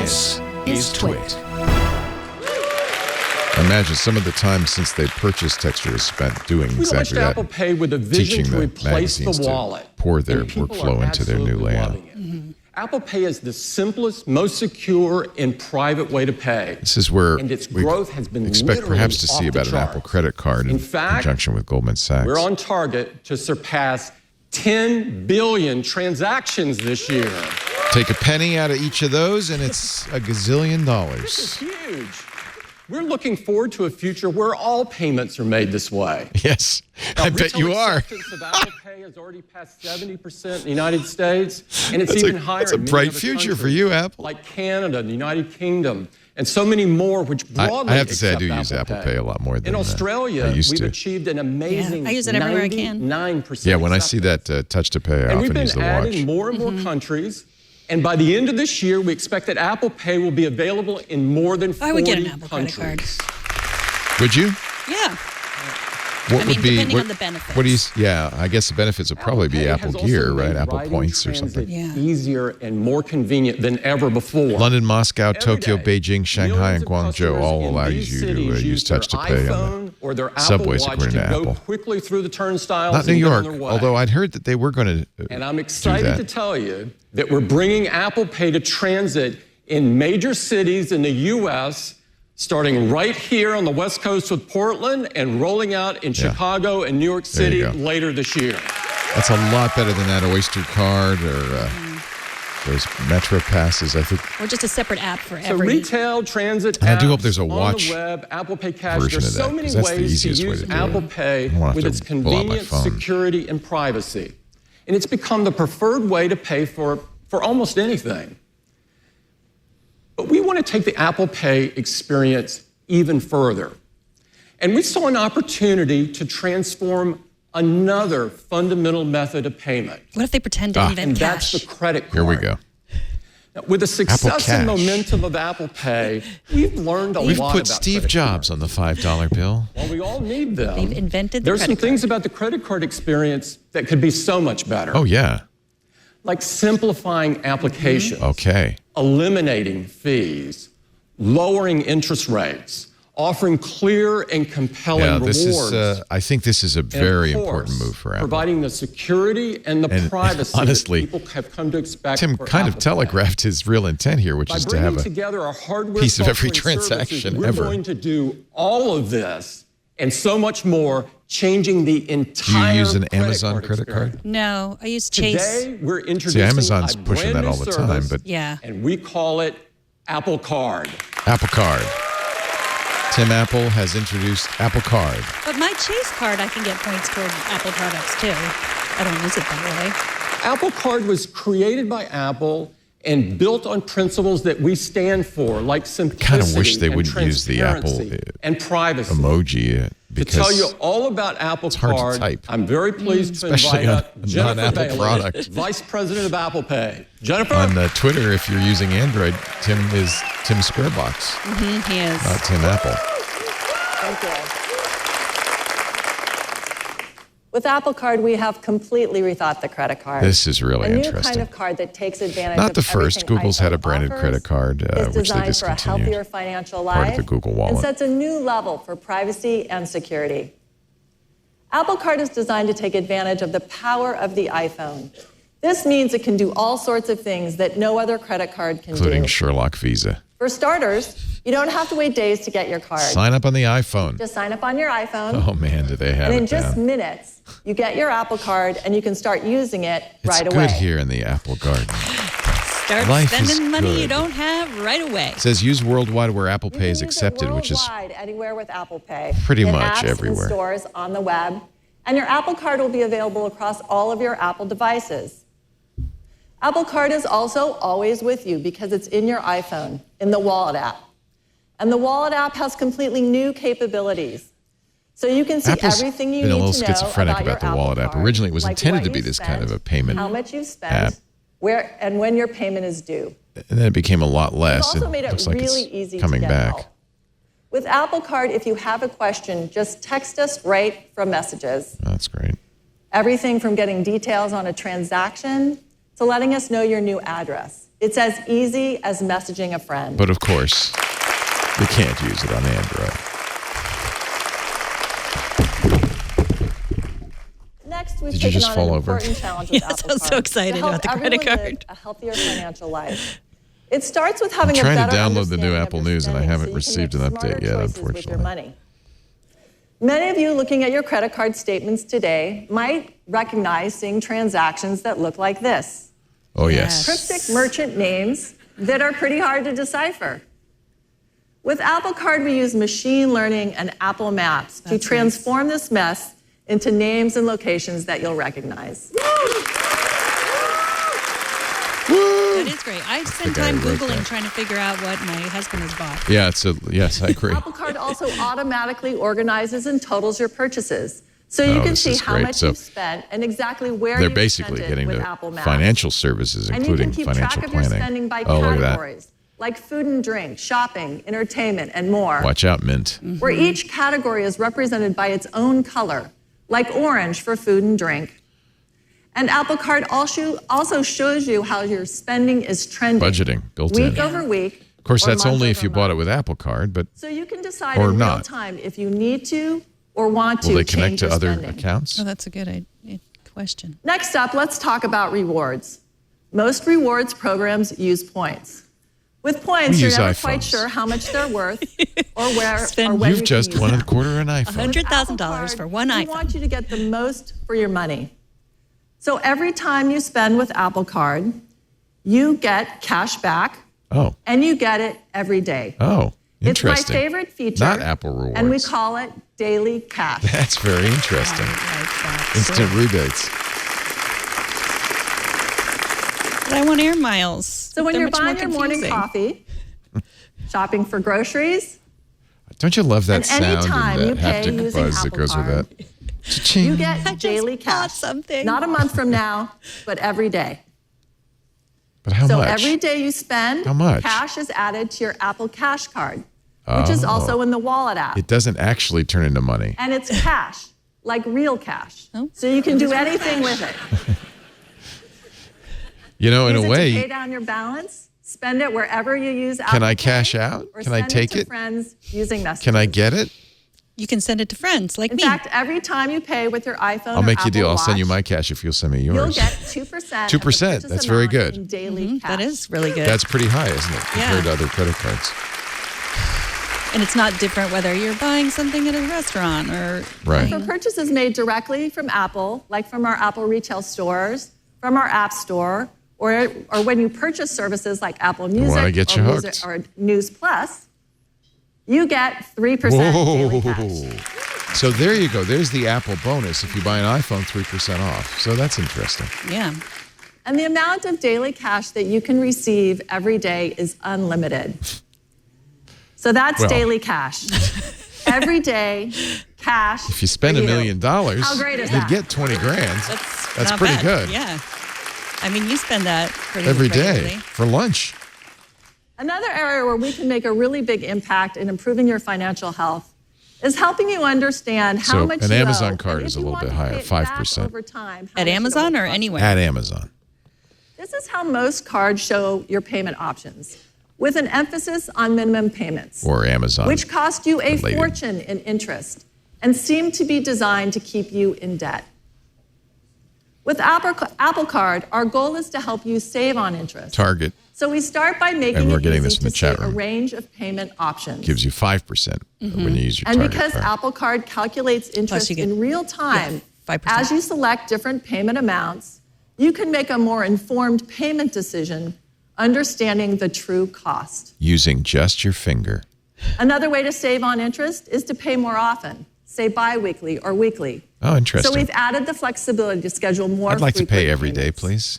This is TWiT. Imagine some of the time since they purchased Texture is spent doing exactly that. Apple Pay with a vision teaching to the replace the magazines wallet. to pour their And people workflow are into their new absolutely layout. loving it. Apple Pay is the simplest, most secure, and private way to pay. This is where and its we growth has been expect literally perhaps to see off the about an Apple charts. credit card in fact, conjunction with Goldman Sachs. We're on target to surpass 10 billion transactions this year. Take a penny out of each of those, and it's a gazillion dollars. This is huge. We're looking forward to a future where all payments are made this way. Yes, I bet you are. Acceptance of Apple Pay has already passed 70% in the United States, and it's even higher. That's a in many bright other future for countries, you, Apple. like Canada, the United Kingdom, and so many more, which broadly I have to say I do accept use Apple Pay a lot more than in Australia. I used we've to. achieved an amazing I use it everywhere I can. 99%. Yeah, when I see that touch to pay, I and we've often been use the adding watch. more and more countries. And by the end of this year, we expect that Apple Pay will be available in more than 40 I would get an Apple credit countries. card. Would you? Yeah. What would be depending on the benefits. What do you? Yeah, I guess the benefits would probably be Pay Apple has also Gear, made right? Apple riding Points or transit something. Yeah. easier and more convenient than ever before. London, Moscow, Tokyo, day, Beijing, Shanghai, and millions of Guangzhou all customers in allow these you to cities use their touch to pay on iPhone or their the Apple subways, Watch according to go Apple. quickly through the turnstiles. Not New and get on York, their way. although I'd heard that they were going to And I'm do excited that. to tell you that we're bringing Apple Pay to transit in major cities in the U.S., starting right here on the West Coast with Portland and rolling out in Chicago and New York There you City go. later this year. That's a lot better than that Oyster card or those Metro passes. I think. Or just a separate app for So every. retail, transit, And I do apps, hope there's a on watch the web, Apple Pay Cash. version There's of that, so many 'cause that's the ways to easiest way use to do Apple it. Pay I don't have with to its pull out my convenience, phone. security, and privacy. And it's become the preferred way to pay for almost anything. But we want to take the Apple Pay experience even further. And we saw an opportunity to transform another fundamental method of payment. What if they pretend to invent And cash? that's the credit card. Here we go. Now, with the success Cash. and momentum of Apple Pay, we've learned a We've lot put about Steve credit Jobs on the $5 bill. Well, we all need them. They've invented the There's some credit things card. about the credit card experience that could be so much better. Oh yeah. Like simplifying applications, Okay. eliminating fees, lowering interest rates, offering clear and compelling Yeah, rewards. this is. I think this is a and, of very course, important move for Apple. providing the security and the And privacy honestly, that people have come to expect Tim for kind of Apple Pay. telegraphed his real intent here, which By is to bringing have a together our hardware, piece of every software, and transaction services, we're ever. going to do all of this and so much more, changing the entire Do you use an Amazon credit experience. card? No, I use Chase. Today, we're introducing Amazon's a pushing brand that all new the time, service, but- Yeah. and we call it Apple Card. Apple Card. Tim Apple has introduced Apple Card. But my Chase card, I can get points toward Apple products too. I don't use it that way. Apple Card was created by Apple and built on principles that we stand for, like simplicity Kind of wish they and wouldn't use the Apple transparency and privacy. emoji To because tell you all about Apple hard to Card, type. I'm very pleased to Especially invite on up a Jennifer non-Apple Bailey, product. Vice President of Apple Pay. Jennifer? on Twitter, if you're using Android, Tim is Tim Squarebox, He is. not Tim Apple. Thank you. With Apple Card, we have completely rethought the credit card. This is really a new interesting. kind of card that takes advantage Not of the first. everything Google's had a iPhone branded offers, credit card, is which they designed for a discontinued. healthier financial Part life of the Google and wallet. sets a new level for privacy and security. Apple Card is designed to take advantage of the power of the iPhone. This means it can do all sorts of things that no other credit card can Including do. Sherlock Visa. For starters, you don't have to wait days to get your card. Sign up on the iPhone. Just sign up on your iPhone. Oh man, do they have And in it just down. minutes, you get your Apple Card and you can start using it It's right good away. here in the Apple Garden. Start Life is spending money you good. don't have right away. It says use worldwide where Apple You Pay can is use it accepted, which is worldwide, anywhere with Apple Pay. pretty in much apps, everywhere. In stores, on the web. And your Apple Card will be available across all of your Apple devices. Apple Card is also always with you because it's in your iPhone, in the Wallet app. And the Wallet app has completely new capabilities. So you can see Apple's everything you been a need little to know schizophrenic about your about the Apple Wallet app. Card, Originally, it was like intended what to be you this spent, kind of a payment how much you spent, app. where and when your payment is due. And then it became a lot less. We've also made it looks like really it's easy coming to get back. help. With Apple Card, if you have a question, just text us right from messages. That's great. Everything from getting details on a transaction to letting us know your new address. It's as easy as messaging a friend. But of course, you can't use it on Android. Next, we've Did you taken just on fall an over? important challenge with Yes, Apple I was so Card excited to help about the credit everyone card. live a healthier financial life. It starts with having I'm a trying to better download the new understanding of Apple your News, and I spending haven't so you can received make an update smarter yet, choices with your unfortunately. money. Many of you looking at your credit card statements today might recognize seeing transactions that look like this. Oh, yes. Cryptic merchant names that are pretty hard to decipher. With Apple Card, we use machine learning and Apple Maps to transform this mess into names and locations that you'll recognize. That is great. I spend guy time who wrote Googling that. trying to figure out what my husband has bought. Yeah, yes, I agree. Apple Card also automatically organizes and totals your purchases, so you Oh, can this see is how great. much So you've spent and exactly where They're you've basically spent getting it with to Apple Maps. financial services, And you including can keep financial track of your planning. spending by Oh, look at that. categories, like food and drink, shopping, entertainment, and more, Watch out, Mint. where each category is represented by its own color, like orange for food and drink. And Apple Card also shows you how your spending is trending. Budgeting built in. Week over week. Of course, or that's month only if over you bought it month. with Apple Card, but So you can decide Or in real not. time if you need to or want to will they change connect to your other spending. accounts? Oh, that's a good question. Next up, let's talk about rewards. Most rewards programs use points. With points, We you're use never iPhones. quite sure how much they're worth or where Spend- or when You've you just can use won them. a quarter an iPhone. $100,000 for one We iPhone. want you to get the most for your money. So every time you spend with Apple Card, you get cash back, Oh, and you get it every day. oh, It's my interesting. favorite feature. Not Apple Rewards. And we call it Daily Cash. That's very interesting. Instant rebates. But I want air miles. So when They're you're much more buying your morning confusing. coffee, shopping for groceries, Don't you love that And sound anytime and you that pay haptic using buzz that Apple goes with Card, that? Cha-ching. you get I just daily bought cash. something. Not a month from now, but every day. But how So much? every day you spend, How much? cash is added to your Apple Cash card, which is also in the Wallet app. It doesn't actually turn into money. And it's cash, like real cash. Oh. So you can do anything with it. You know, in Use a it to pay way, down your balance, spend it wherever you use Apple can I Pay, cash out? or Can I send take to it? friends using messages. Can I get it? You can send it to friends like In me. fact, every time you pay with your iPhone I'll or make you a Apple deal. I'll send you Watch, my cash if you'll send me you'll yours. get 2%. 2%, of the purchase that's very amount good. in daily cash. That is really good. That's pretty high, isn't it, Yeah. compared to other credit cards? And it's not different whether you're buying something at a restaurant or Right. For purchases made directly from Apple, like from our Apple retail stores, from our App Store, or when you purchase services like Apple Music wanna get you hooked. or News Plus, you get 3% daily cash. So there you go. There's the Apple bonus. If you buy an iPhone, 3% off. So that's interesting. yeah. And the amount of daily cash that you can receive every day is unlimited. So that's Well. daily cash. Every day, cash. If you spend for $1 million, How great is you'd that? get 20 grand. That's not pretty bad. good. Yeah. I mean, you spend that pretty Every day regularly. for lunch. Another area where we can make a really big impact in improving your financial health is helping you understand how So much an you Amazon owe, card and is if a you little want bit to higher, pay it back 5%. over time, how At much it Amazon will or cost. anywhere? At Amazon. This is how most cards show your payment options, with an emphasis on minimum payments, Or Amazon. which cost you a related. fortune in interest and seem to be designed to keep you in debt. With Apple Card, our goal is to help you save on interest. Target So we start by making And we're it getting easy this in the to chat see a room. range of payment options. gives you 5% when you use your And Target because card. Apple Card calculates interest you get- in real time, 5%. as you select different payment amounts, you can make a more informed payment decision, understanding the true cost. Using just your finger. Another way to save on interest is to pay more often, say bi-weekly or weekly. Oh, interesting. So we've added the flexibility to schedule more I'd like to pay frequent every day, payments. please.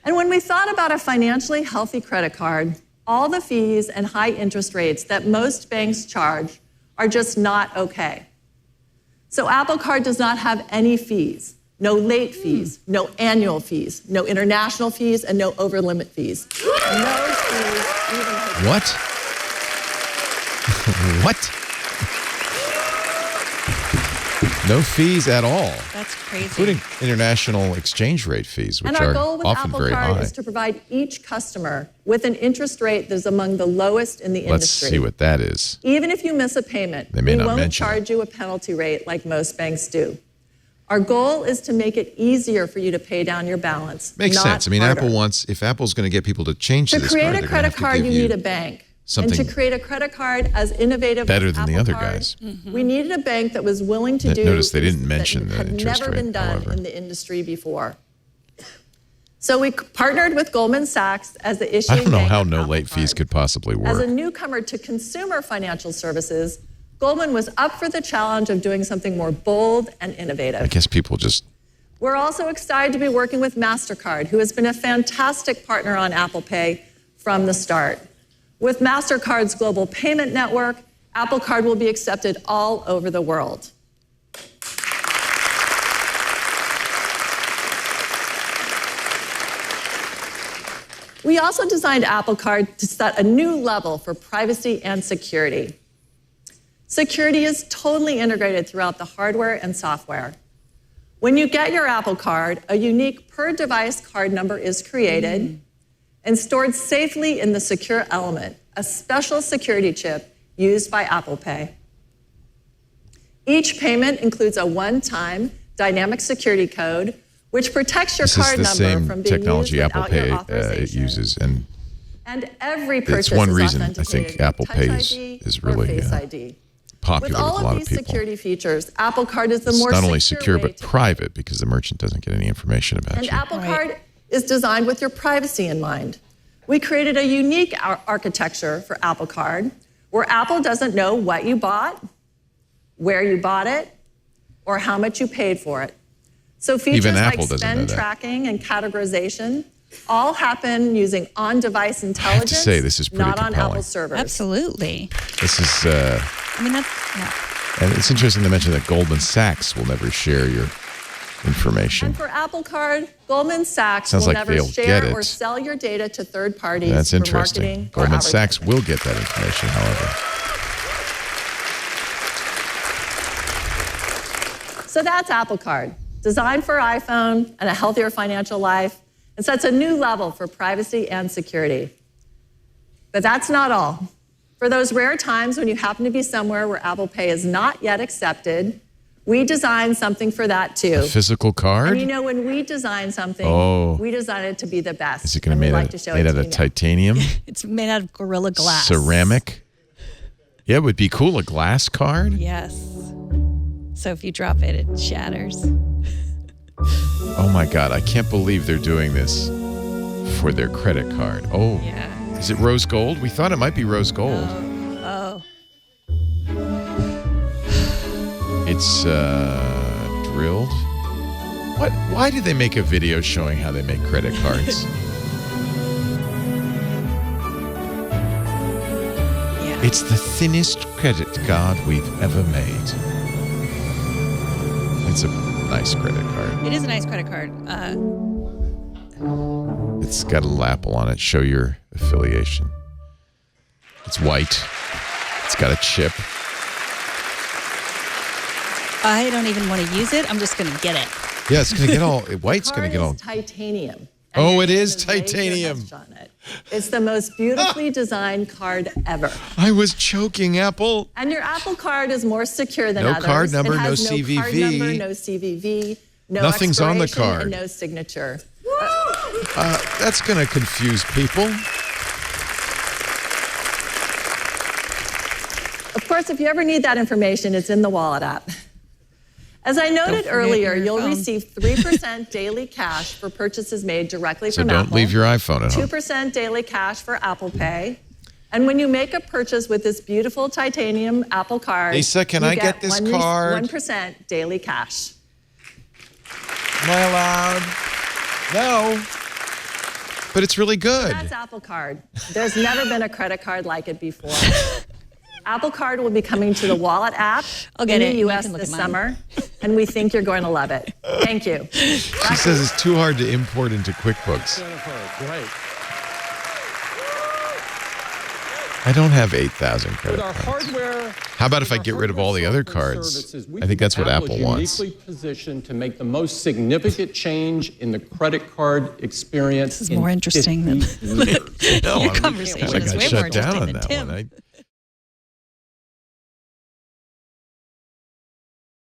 And when we thought about a financially healthy credit card, all the fees and high interest rates that most banks charge are just not okay. So Apple Card does not have any fees, no late fees, no annual fees, no international fees, and no over-limit fees. No fees even. What? What? No fees at all. That's crazy. Including international exchange rate fees, which And our are goal with often Apple very Card high. is to provide each customer with an interest rate that's among the lowest in the Let's industry. see what that is. Even if you miss a payment, They may we not won't mention charge you a penalty rate like most banks do. Our goal is to make it easier for you to pay down your balance. Makes not sense. I mean, harder. if Apple's going to get people to change to To this create card, a they're gonna credit have to card, give you need a bank. And to something create a credit card as innovative better as than the Apple other Card, guys. we needed a bank that was willing to do Notice they didn't things mention that the had interest never rate, been done however. in the industry before. So we partnered with Goldman Sachs as the issuing I don't know bank how of no Apple late fees Card. could possibly As a work. newcomer to consumer financial services, Goldman was up for the challenge of doing something more bold and I innovative. guess people just We're also excited to be working with MasterCard, who has been a fantastic partner on Apple Pay from the start. With MasterCard's global payment network, Apple Card will be accepted all over the world. We also designed Apple Card to set a new level for privacy and security. Security is totally integrated throughout the hardware and software. When you get your Apple Card, a unique per-device card number is created and stored safely in the secure element, a special security chip used by Apple Pay. Each payment includes a one-time dynamic security code which protects your this is card the number same from being technology used Apple without your Pay authorization. uses, and And every purchase it's one is reason I authenticated think Apple with Pay Touch is ID or really Face ID. popular With all with a lot of of these people. security features, Apple Card is the It's more not only secure way but to private because the merchant doesn't get any information about And you. Apple Right. Card is designed with your privacy in mind. We created a unique architecture for Apple Card where Apple doesn't know what you bought, where you bought it, or how much you paid for it. So features Even like Apple doesn't know spend that. tracking and categorization all happen using on-device intelligence, say, this is pretty not on compelling. Apple servers. Absolutely. This is, I mean, that's yeah. and it's interesting to mention that Goldman Sachs will never share your information. And for Apple Card, Goldman Sachs Sounds will like never they'll share get or it. sell your data to third parties That's for interesting. marketing or Goldman Sachs advertising. will get that information, however. So that's Apple Card, designed for iPhone and a healthier financial life, and sets a new level for privacy and security. But that's not all. For those rare times when you happen to be somewhere where Apple Pay is not yet accepted, we designed something for that too. A physical card? And you know, when we design something, we design it to be the best. Is it going to be And we'd made, like to show made it out to of you now. titanium? It's made out of Gorilla Glass. Ceramic? Yeah, it would be cool. A glass card? Yes. So if you drop it, it shatters. Oh my God, I can't believe they're doing this for their credit card. Oh, Yeah. is it rose gold? We thought it might be rose gold. Oh. It's drilled. What? Why did they make a video showing how they make credit cards? Yeah. It's the thinnest credit card we've ever made. It's a nice credit card. It is a nice credit card. It's got a little apple on it. Show your affiliation. It's white. It's got a chip. I don't even want to use it. I'm just going to get it. Yeah, it's going to get all white's going to get all. It's titanium. Oh, it And is the laser titanium. etched on it. It's the most beautifully designed card ever. I was choking, Apple. And your Apple Card is more secure than No others. card number, it has no no card CVV. number, no CVV, no Nothing's on the expiration, card. and no signature. That's going to confuse people. Of course, if you ever need that information, it's in the Wallet app. As I noted forget earlier, your you'll phone. receive 3% daily cash for purchases made directly So from don't Apple. leave your iPhone at home. 2% daily cash for Apple Pay. And when you make a purchase with this beautiful titanium Apple Card, Lisa, can you I get this card? 1% daily cash. Am I allowed? No. But it's really good. That's Apple Card. There's never been a credit card like it before. Apple Card will be coming to the Wallet app I'll get in it. the You U.S. can look this at mine. summer, and we think you're going to love it. Thank you. She says it's too hard to import into QuickBooks. Great. I don't have 8,000 credit With our cards. hardware, How about if I get rid of all the other cards? I think that's what Apple wants. Uniquely positioned to make the most significant change in the credit card experience. This is more interesting than No, your I conversation got is way more shut down interesting on than that Tim. one.